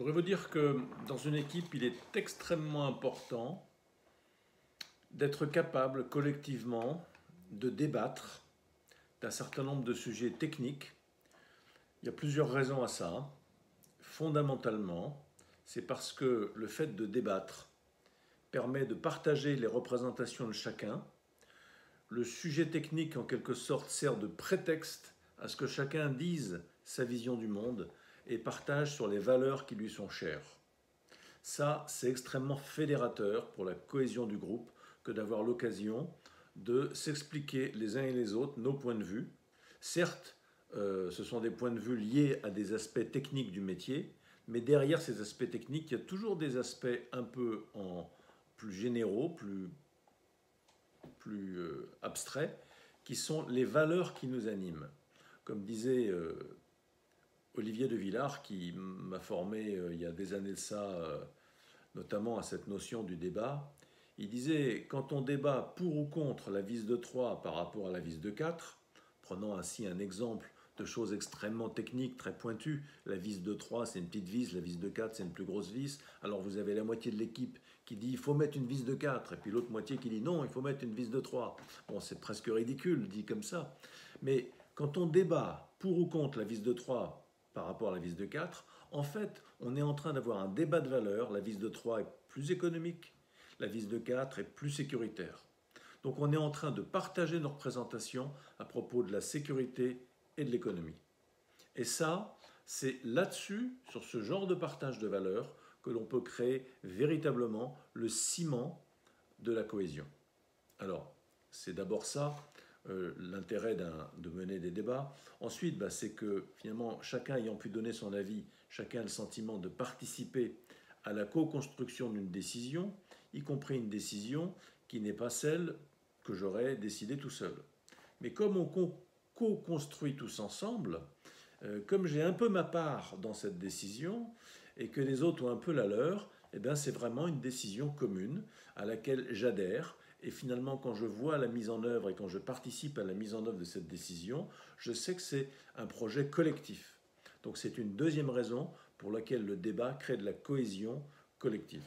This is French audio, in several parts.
pourrais vous dire que dans une équipe, il est extrêmement important d'être capable collectivement de débattre d'un certain nombre de sujets techniques. Il y a plusieurs raisons à ça. Fondamentalement, c'est parce que le fait de débattre permet de partager les représentations de chacun. Le sujet technique, en quelque sorte, sert de prétexte à ce que chacun dise sa vision du monde et partage sur les valeurs qui lui sont chères. Ça, c'est extrêmement fédérateur pour la cohésion du groupe que d'avoir l'occasion de s'expliquer les uns et les autres nos points de vue. Certes, ce sont des points de vue liés à des aspects techniques du métier, mais derrière ces aspects techniques, il y a toujours des aspects un peu plus généraux, plus abstraits, qui sont les valeurs qui nous animent. Comme disait Olivier de Villard, qui m'a formé il y a des années de ça, notamment à cette notion du débat, il disait, quand on débat pour ou contre la vis de 3 par rapport à la vis de 4, prenons ainsi un exemple de choses extrêmement techniques, très pointues, la vis de 3 c'est une petite vis, la vis de 4 c'est une plus grosse vis, alors vous avez la moitié de l'équipe qui dit il faut mettre une vis de 4, et puis l'autre moitié qui dit non, il faut mettre une vis de 3. Bon, c'est presque ridicule dit comme ça, mais quand on débat pour ou contre la vis de 3 par rapport à la vis de 4, en fait, on est en train d'avoir un débat de valeurs. La vis de 3 est plus économique, la vis de 4 est plus sécuritaire. Donc on est en train de partager nos représentations à propos de la sécurité et de l'économie. Et ça, c'est là-dessus, sur ce genre de partage de valeurs, que l'on peut créer véritablement le ciment de la cohésion. Alors, c'est d'abord ça, l'intérêt de mener des débats. Ensuite, c'est que finalement, chacun ayant pu donner son avis, chacun a le sentiment de participer à la co-construction d'une décision, y compris une décision qui n'est pas celle que j'aurais décidée tout seul. Mais comme on co-construit tous ensemble, comme j'ai un peu ma part dans cette décision et que les autres ont un peu la leur, c'est vraiment une décision commune à laquelle j'adhère. Et finalement, quand je vois la mise en œuvre et quand je participe à la mise en œuvre de cette décision, je sais que c'est un projet collectif. Donc c'est une deuxième raison pour laquelle le débat crée de la cohésion collective.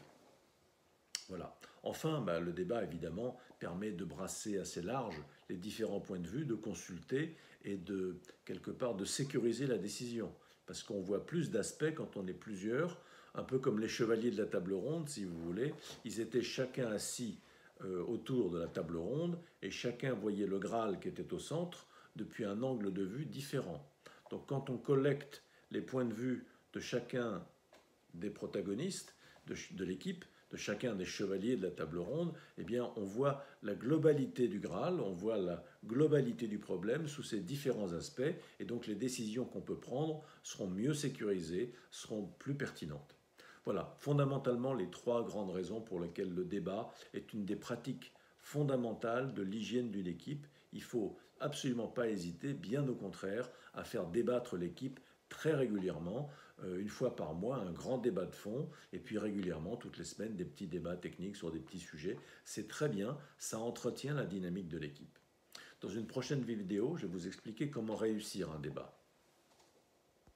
Voilà. Enfin, le débat, évidemment, permet de brasser assez large les différents points de vue, de consulter et de, quelque part, de sécuriser la décision. Parce qu'on voit plus d'aspects quand on est plusieurs, un peu comme les chevaliers de la table ronde, si vous voulez. Ils étaient chacun assis autour de la table ronde et chacun voyait le Graal qui était au centre depuis un angle de vue différent. Donc quand on collecte les points de vue de chacun des protagonistes de l'équipe, de chacun des chevaliers de la table ronde, on voit la globalité du Graal, on voit la globalité du problème sous ses différents aspects, et donc les décisions qu'on peut prendre seront mieux sécurisées, seront plus pertinentes. Voilà, fondamentalement, les trois grandes raisons pour lesquelles le débat est une des pratiques fondamentales de l'hygiène d'une équipe. Il ne faut absolument pas hésiter, bien au contraire, à faire débattre l'équipe très régulièrement, une fois par mois, un grand débat de fond, et puis régulièrement, toutes les semaines, des petits débats techniques sur des petits sujets. C'est très bien, ça entretient la dynamique de l'équipe. Dans une prochaine vidéo, je vais vous expliquer comment réussir un débat.